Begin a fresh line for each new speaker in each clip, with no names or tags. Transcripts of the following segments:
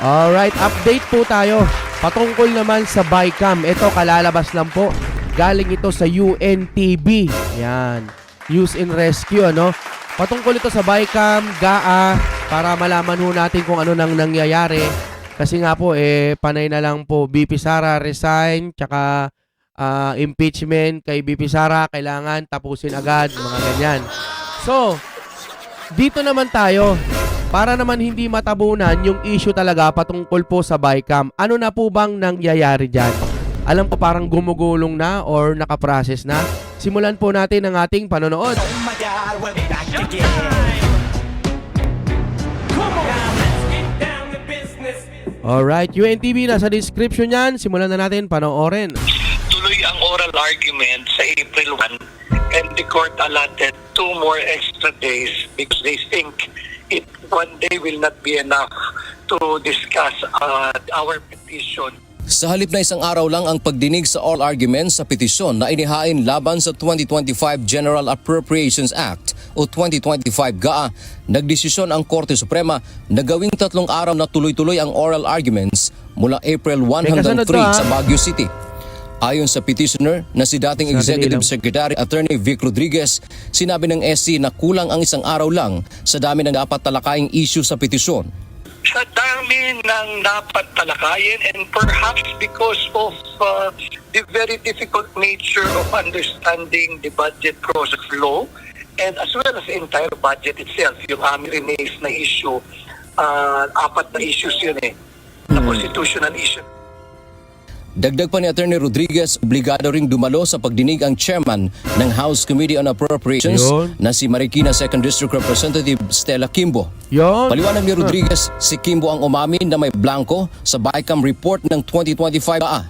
Alright, update po tayo. Patungkol naman sa BICAM. Ito, kalalabas lang po. Galing ito sa UNTB. Yan. Use and Rescue, ano? Patungkol ito sa BICAM, GAA, para malaman ho natin kung ano nang nangyayari. Kasi nga po, panay na lang po, BP Sara resign, tsaka impeachment kay BP Sara, kailangan tapusin agad, mga ganyan. So, dito naman tayo. Para naman hindi matabunan yung issue talaga patungkol po sa BICAM. Ano na po bang nangyayari dyan? Alam ko parang gumugulong na or nakaprocess na. Simulan po natin ang ating panonood.
Oh my God, we'll be back again. Come on. Now let's get down to business.
Alright, UNTV nasa description yan. Simulan na natin panoorin.
Tuloy ang oral argument sa April 1 and the court allotted 2 more extra days because they think it one day will not be enough to discuss our petition.
Sa halip na isang araw lang ang pagdinig sa oral arguments sa petisyon na inihain laban sa 2025 General Appropriations Act o 2025 GAA, nagdesisyon ang Korte Suprema na gawing 3 araw na tuloy-tuloy ang oral arguments mula April 1 hanggang 3 sa Baguio City. Ayon sa petitioner na si dating Executive Secretary Attorney Vic Rodriguez, sinabi ng SC na kulang ang isang araw lang sa dami ng dapat talakaing issue sa petisyon.
Sa dami ng dapat talakayin and perhaps because of the very difficult nature of understanding the budget process law and as well as the entire budget itself, yung aming remains na issue, 4 na issues yun na constitutional issue.
Dagdag pa ni Attorney Rodriguez, obligado ring dumalo sa pagdinig ang chairman ng House Committee on Appropriations na si Marikina 2nd District Representative Stella Kimbo. Paliwanag ni Rodriguez, si Kimbo ang umamin na may blanco sa BICAM report ng 2025 GAA.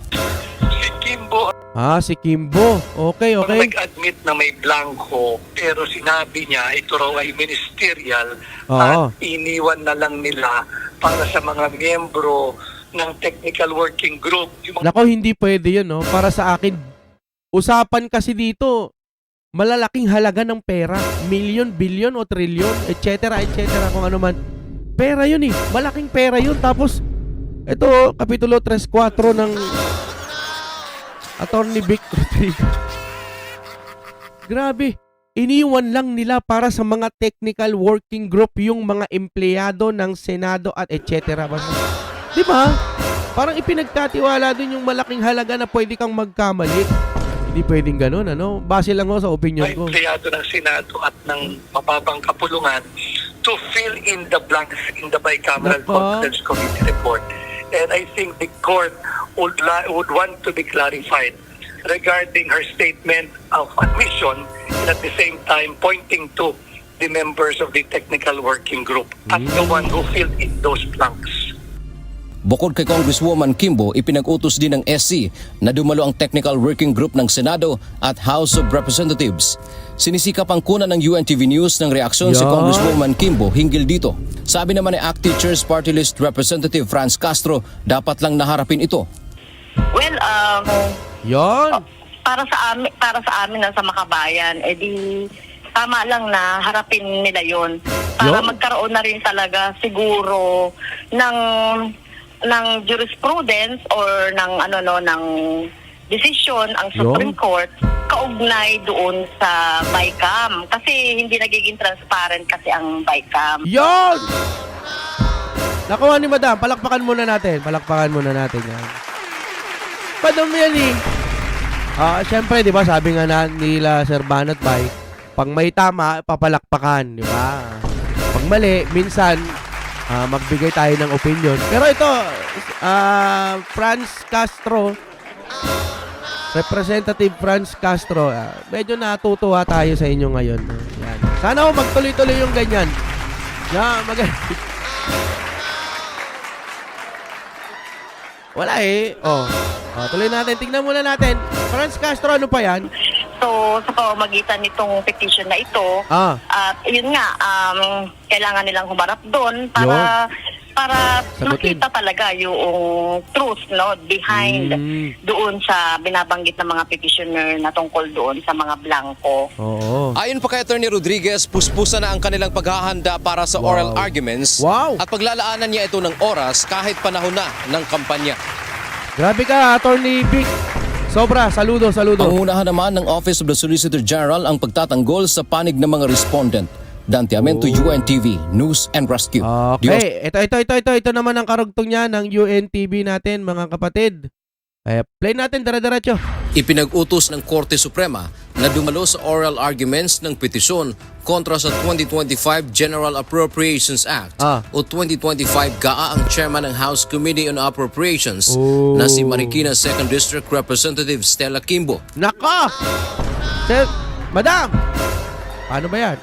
Si Kimbo
Si Kimbo. Okay.
nag-admit na may blanco pero sinabi niya ito raw ay ministerial at iniwan na lang nila para sa mga miyembro ng technical working group.
Nako, hindi pwede yun, no? Para sa akin, usapan kasi dito, malalaking halaga ng pera. Milyon, bilyon o trilyon, etc. kung ano man. Pera yun malaking pera yun. Tapos, ito, Kapitulo 3.4 ng Attorney Vic Rodriguez. Grabe. Iniwan lang nila para sa mga technical working group yung mga empleyado ng Senado at etc. Di ba? Parang ipinagkatiwala dun yung malaking halaga na pwede kang magkamali. Hindi pwedeng ganun, ano? Base lang sa opinion ko.
Empleyado ng Senado at ng mababang kapulungan to fill in the blanks in the bicameral Confidence Committee report. And I think the court would want to be clarified regarding her statement of admission and at the same time pointing to the members of the technical working group as the one who filled in those blanks.
Bukod kay Congresswoman Kimbo, ipinag-utos din ng SC na dumalo ang Technical Working Group ng Senado at House of Representatives. Sinisikap ang kunan ng UNTV News ng reaksyon si Congresswoman Kimbo hinggil dito. Sabi naman ni ACT Teachers Party List Representative Franz Castro, dapat lang naharapin ito.
Well, para sa amin na sa Makabayan, edi tama lang na harapin nila yon para magkaroon na rin talaga siguro ng jurisprudence or ng desisyon ang Supreme Court kaugnay doon sa BICAM kasi hindi nagiging transparent kasi ang BICAM.
Yon! Nakuha ni Madam, palakpakan muna natin yan. Madam yan siyempre, di ba, sabi nga nila Sir Banat Bay, pag may tama, papalakpakan, di ba? Pag mali, minsan, magbigay tayo ng opinion. Pero ito, Franz Castro, Representative Franz Castro, medyo natutuwa tayo sa inyo ngayon. Yan. Sana magtuloy-tuloy yung ganyan. Wala tuloy natin. Tingnan muna natin. Franz Castro, ano pa yan?
So, sa pamamagitan nitong petition na ito, at yun nga, kailangan nilang humarap doon para
Sagutin.
makita talaga yung truth, no, behind doon sa binabanggit ng mga petitioner na tungkol doon sa mga blanco.
Oo.
Ayon pa kay Attorney Rodriguez, puspusa na ang kanilang paghahanda para sa oral arguments
Wow.
at paglalaanan niya ito ng oras kahit panahon na ng kampanya.
Grabe ka, Attorney Vic. Sobra, saludo.
Pangunahan naman ng Office of the Solicitor General ang pagtatanggol sa panig ng mga respondent. Dante Amento, UNTV, News and Rescue.
Okay, ito naman ang karugtong niya ng UNTV natin, mga kapatid. Play natin, dara-diretso.
Ipinag-utos ng Korte Suprema na dumalo sa oral arguments ng petisyon kontra sa 2025 General Appropriations Act o 2025 GAA ang chairman ng House Committee on Appropriations na si Marikina 2nd District Representative Stella Kimbo.
Nako! Madam! Paano ba yan?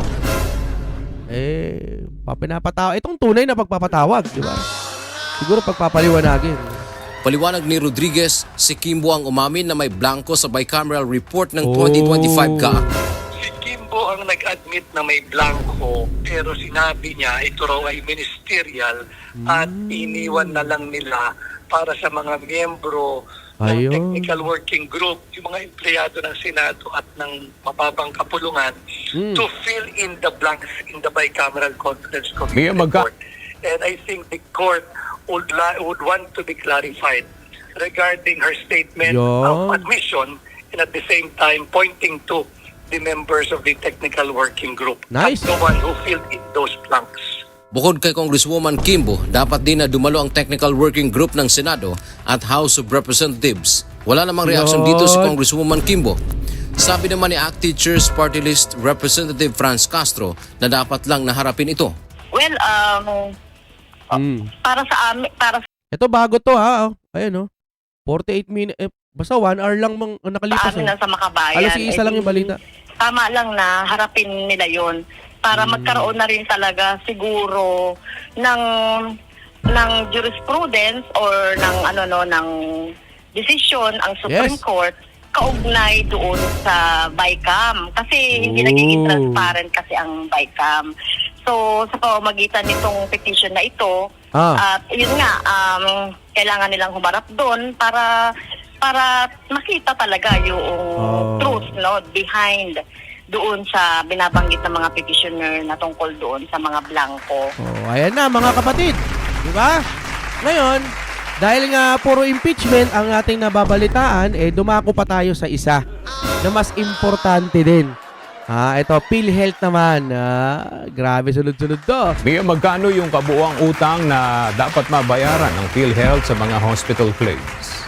Papinapatawa. Itong tunay na pagpapatawag, di ba? Siguro pagpapaliwanagin.
Paliwanag ni Rodriguez, si Kimbo ang umamin na may blanco sa bicameral report ng 2025 GAA.
Si Kimbo ang nag-admit na may blanco pero sinabi niya ito raw ay ministerial at iniwan na lang nila para sa mga miyembro ng
Ayun.
technical working group, yung mga empleyado ng Senado at ng mababang kapulungan to fill in the blanks in the bicameral conference committee report. And I think the court would want to be clarified regarding her statement of admission and at the same time pointing to the members of the technical working group
Nice.
as the one who filled in those blanks.
Bukod kay Congresswoman Kimbo, dapat din na dumalo ang technical working group ng Senado at House of Representatives. Wala namang reaksyon dito si Congresswoman Kimbo. Sabi naman ni ACT Teachers Party List Representative Franz Castro na dapat lang naharapin ito.
Well, para sa amin,
Ito bago to ha. Ayan 48 minutes. Basta 1 hour lang nakalipas.
amin na sa makabayan.
Alas isa lang yung balita.
Tama lang na harapin nila yon para magkaroon na rin talaga siguro ng jurisprudence or ng desisyon ang Supreme
Yes.
Court kaugnay doon sa BICAM kasi hindi nagiging transparent kasi ang BICAM. So sa pamamagitan nitong petition na ito at yun nga kailangan nilang humarap doon para makita talaga yung truth, no, behind doon sa binabanggit ng mga petitioner na tungkol doon sa mga blanco.
Ayan na mga kapatid. Di ba? Ngayon, dahil nga puro impeachment ang ating nababalitaan, dumako pa tayo sa isa na mas importante din. Ito, PhilHealth naman. Grabe, sunod-sunod to.
Mia, magkano yung kabuuang utang na dapat mabayaran ng PhilHealth sa mga hospital claims?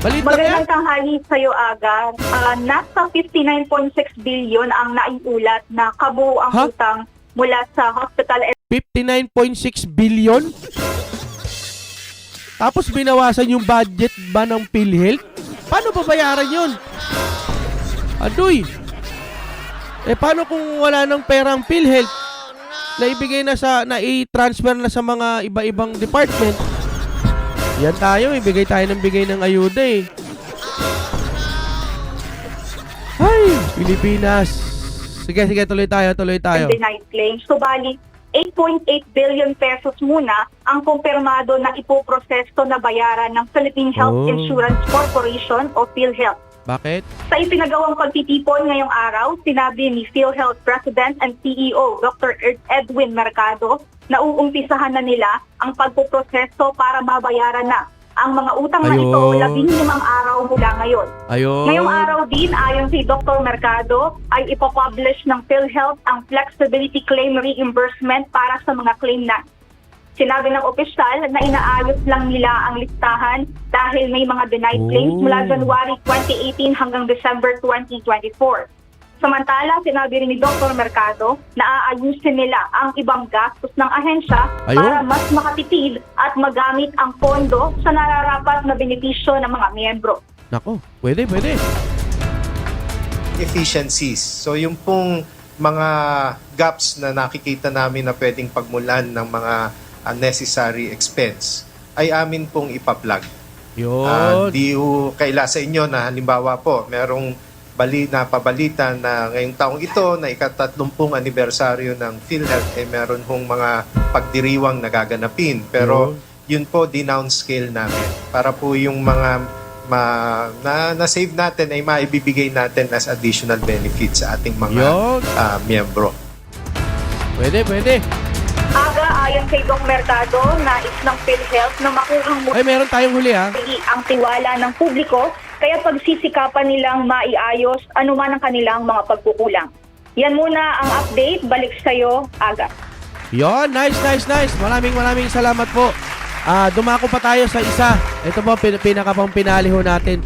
Balita yan.
Magandang tanghali sa iyo, Aga. Nasa 59.6 billion ang naiulat na kabuuang utang mula sa hospital.
59.6 billion? Tapos binawasan yung budget ba ng PhilHealth? Paano babayaran yun? Adoy! Paano kung wala ng perang PhilHealth na ibigay na i-transfer na sa mga iba-ibang department? Yan tayo, bigay tayo ng ayuda Ay, Pilipinas. Sige, tuloy tayo.
Denied claims. Subali, 8.8 billion pesos muna ang kumpirmado na ipoproseso na bayaran ng Philippine Health Insurance Corporation o PhilHealth.
Bakit?
Sa ipinagawang pagtitipon ngayong araw, sinabi ni PhilHealth President and CEO Dr. Edwin Mercado na uumpisahan na nila ang pagpoproseso para mabayaran na ang mga utang na ito 15 araw mula ngayon. Ngayong araw din, ayon si Dr. Mercado, ay ipopublish ng PhilHealth ang flexibility claim reimbursement para sa mga claimant. Sinabi ng opisyal na inaayos lang nila ang listahan dahil may mga denied claims mula January 2018 hanggang December 2024. Samantala, sinabi rin ni Dr. Mercado na aayusin nila ang ibang gastos ng ahensya para mas makatipid at magamit ang pondo sa nararapat na benepisyo ng mga miyembro.
Nako, pwede.
Efficiencies. So yung pong mga gaps na nakikita namin na pwedeng pagmulan ng mga unnecessary expense ay amin pong ipa-plug.
Yun.
Di kaila sa inyo na halimbawa po, merong napabalita na ngayong taong ito na ika-30 anibersaryo ng PhilHealth meron hong mga pagdiriwang nagaganapin. Pero yun po downscale namin para po yung mga na-save natin ay maibibigay natin as additional benefits sa ating mga miyembro.
Pwede.
Aga, ayon kay Dong Mercado, nais ng PhilHealth na makuhang
Ay, meron tayong huli ha.
muli ang tiwala ng publiko, kaya pagsisikapan nilang maiayos anuman ang kanilang mga pagkukulang. Yan muna ang update. Balik sa'yo, Aga.
Yon, nice. Maraming salamat po. Dumako pa tayo sa isa. Ito po, pinakapang pinali ho natin.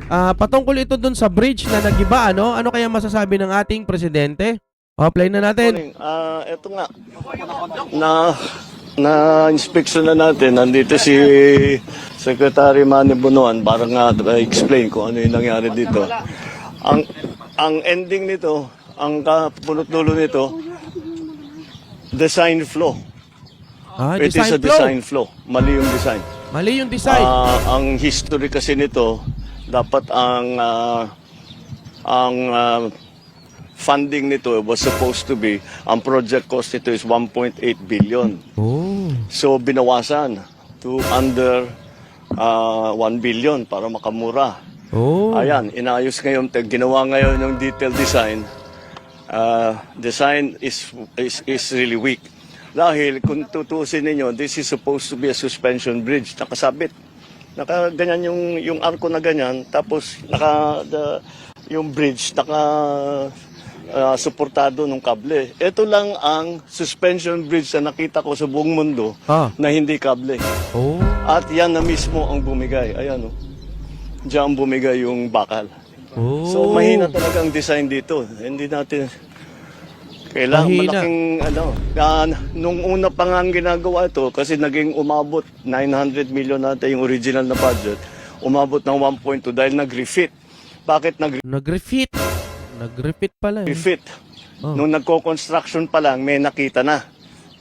Patungkol ito dun sa bridge na nagiba, ano? Ano kaya masasabi ng ating presidente? Play na natin.
Ito nga, na-inspection na natin. Nandito si Secretary Manny Bunuan para nga explain kung ano yung nangyari dito. Ang ending nito, ang punot-dulo nito, design flaw. It is a design flaw. Mali yung design.
Mali yung design.
Ang history kasi nito, dapat ang funding nito was supposed to be, ang project cost nito is 1.8 billion. So binawasan to under 1 billion para makamura. Ayan, inayos ngayon, ginawa ngayon yung detailed design. Design is really weak. Dahil kung tutusin ninyo, this is supposed to be a suspension bridge, nakasabit. Ganyan yung arko na ganyan, tapos yung bridge suportado ng kable. Ito lang ang suspension bridge na nakita ko sa buong mundo na hindi kable. At yan na mismo ang bumigay. Ayan diyan bumigay yung bakal. So mahina talaga ang design dito. Hindi natin kailangan malaking nung una pa nga ang ginagawa ito kasi naging umabot 900 million natin yung original na budget. Umabot ng 1.2 dahil nag-refit. Bakit
Nag-refit pala eh.
Refit. Nung nagko-construction pa lang, may nakita na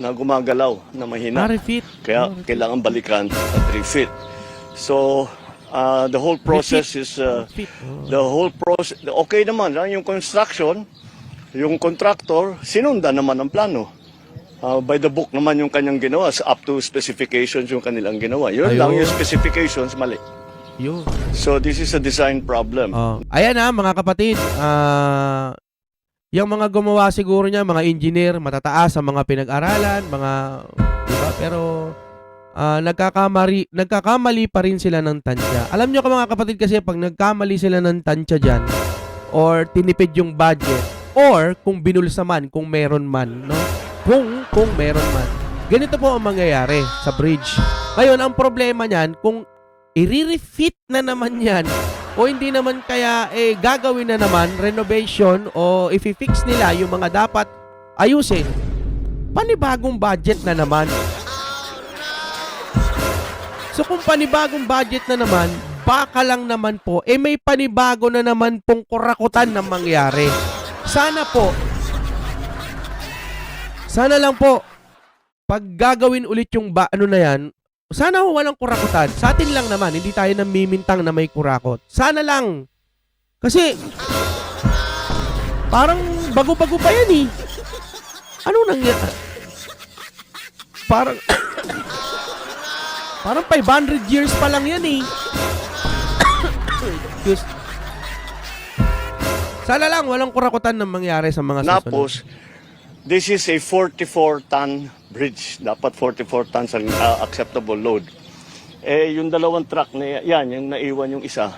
gumagalaw, na mahina.
Refit.
Kaya kailangan balikan at refit. So, the whole process is, okay naman, yung construction, yung contractor, sinundan naman ang plano. By the book naman yung kanyang ginawa, up to specifications yung kanilang ginawa. Yun lang yung specifications, mali. So this is a design problem.
Ayan mga kapatid. Yung mga gumawa siguro niya, mga engineer, matataas sa mga pinag-aralan, diba? Pero nagkakamali pa rin sila ng tansya. Alam nyo mga kapatid kasi pag nagkamali sila ng tansya dyan, or tinipid yung budget, or kung binulsa man, kung meron man, no? Kung meron man. Ganito po ang mangyayari sa bridge. Ngayon, ang problema niyan, kung i-refit na naman yan, o hindi naman kaya gagawin na naman, renovation, o i-fix nila yung mga dapat ayusin, panibagong budget na naman. So kung panibagong budget na naman, baka lang naman po, may panibago na naman pong kurakutan na mangyari. Sana lang po, pag gagawin ulit yung na yan, sana walang kurakutan. Sa atin lang naman, hindi tayo namimintang na may kurakot. Sana lang. Kasi, parang bago-bago pa yan eh. Ano nangyari? Parang 500 years pa lang yan eh. Sana lang walang kurakutan na mangyari sa mga susunod.
Tapos, this is a 44-ton bridge. Dapat 44 tons ang acceptable load. Yung dalawang truck na yan, yung naiwan yung isa,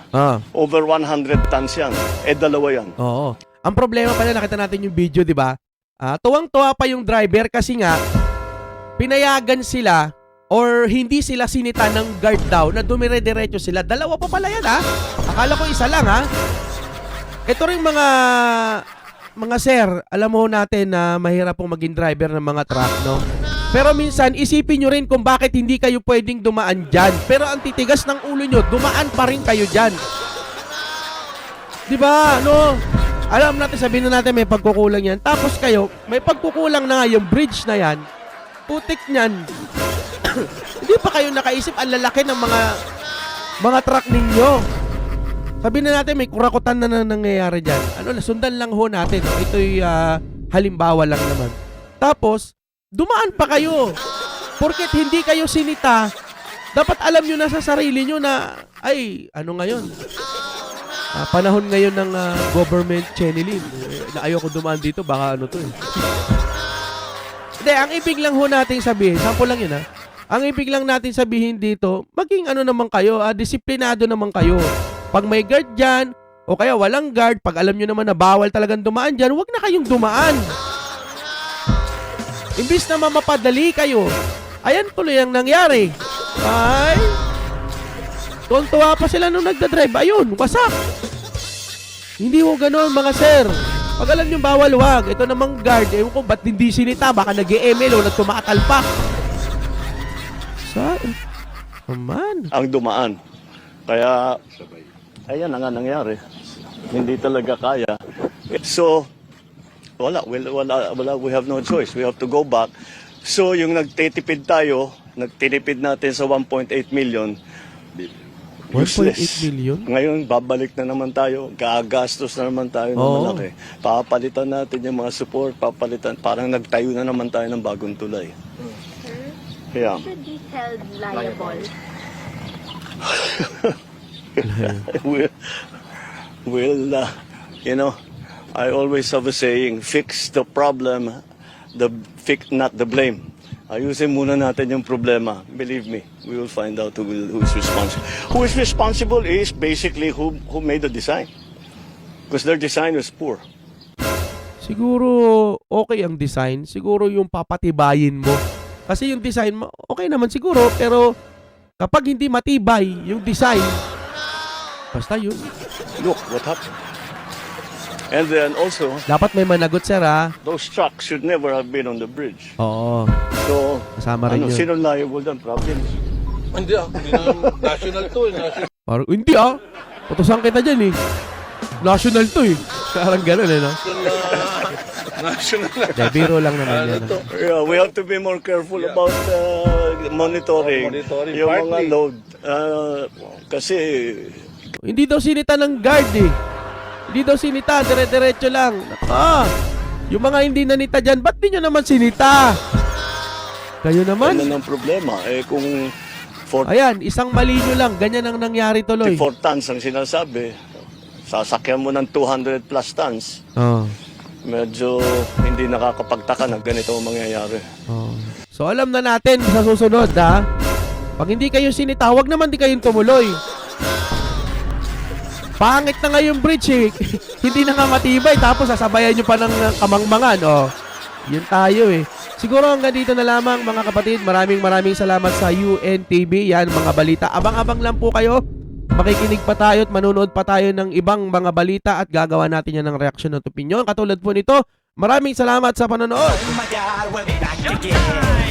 over 100 tons yan. Dalawa yan.
Oo. Ang problema pala, nakita natin yung video, di ba? Tuwang-tuwa pa yung driver kasi nga, pinayagan sila or hindi sila sinita ng guard daw na dumire-diretso sila. Dalawa pa pala yan, Akala ko isa lang, Ito rin mga sir, alam mo natin na mahirap pong maging driver ng mga truck, no? Pero minsan, isipin nyo rin kung bakit hindi kayo pwedeng dumaan dyan. Pero ang titigas ng ulo nyo, dumaan pa rin kayo dyan. Diba, no? Alam natin, sabihin na natin may pagkukulang yan. Tapos kayo, may pagkukulang na nga yung bridge na yan. Putik nyan. Hindi pa kayo nakaisip, ang lalaki ng mga truck ninyo. Sabihin na natin may kurakutan na nangyayari dyan. Sundan lang ho natin. No? Ito'y halimbawa lang naman. Tapos, dumaan pa kayo. Porket hindi kayo sinita, dapat alam nyo na sa sarili nyo na, ay, ano ngayon? Panahon ngayon ng government channeling. Na ayoko dumaan dito, baka ano to eh. Hindi, ang ibig lang ho natin sabihin, sample lang yun ang ibig lang natin sabihin dito, maging ano naman kayo, disiplinado naman kayo. Pag may guard dyan, o kaya walang guard, pag alam nyo naman na bawal talagang dumaan dyan, huwag na kayong dumaan. Imbis na mamapadali kayo, ayan tuloy ang nangyari. Ay, tuwa pa sila nung nagdadrive. Ayun, wasak. Hindi ho ganoon mga sir. Pag alam nyo bawal, wag. Ito namang guard, ewan ko, ba't hindi sinita? Baka nag-EML o nagtumatalpak. Naman.
Ang dumaan. Kaya, ayan na nga nangyari. Hindi talaga kaya. So, wala, we have no choice. We have to go back. So, yung nagtitipid tayo, nagtinipid natin sa 1.8 million,
1.8 million?
Ngayon, babalik na naman tayo. Gagastos na naman tayo ng malaki. Papalitan natin yung mga support, papalitan. Parang nagtayo na naman tayo ng bagong tulay. Yeah.
Should be held liable.
You know, I always have a saying, fix the problem, not the blame. Ayusin muna natin yung problema. Believe me, we will find out who is responsible. Who is responsible is basically who made the design. Because their design was poor.
Siguro okay ang design. Siguro yung papatibayin mo. Kasi yung design mo, okay naman siguro. Pero kapag hindi matibay yung design, basta yun.
Look, what happened? And then also,
dapat may managot, sir,
those trucks should never have been on the bridge.
Oo.
So,
kasama rin yun.
Sino liable doon? Province?
Hindi national to.
Parang, hindi Putusan kita dyan eh. National to eh. Parang gano'n eh, no?
National.
Biro lang naman yan.
Yeah, we have to be more careful about monitoring yung mga load. Kasi,
hindi daw sinita ng guard eh. Hindi daw sinita, dire-diretso lang. Yung mga hindi nanita dyan, ba't di nyo naman sinita? Kayo naman?
Ano ng problema? Kung
ayan, isang mali nyo lang, ganyan ang nangyari tuloy.
4 tons ang sinasabi, sasakyan mo ng 200 plus tons. Medyo hindi nakakapagtaka na ganito ang mangyayari.
So alam na natin sa susunod, pag hindi kayo sinita, wag naman di kayong tumuloy. Pangit na nga yung bridge eh. Hindi na nga matibay. Tapos sasabayan nyo pa ng kamangmangan. Yun tayo eh. Siguro hanggang dito na lamang mga kapatid. Maraming salamat sa UNTV. Yan mga balita. Abang-abang lang po kayo. Makikinig pa tayo at manonood pa tayo ng ibang mga balita at gagawa natin yan ng reaksyon at opinion. Katulad po nito, maraming salamat sa panonood.
Oh my God, we're back again.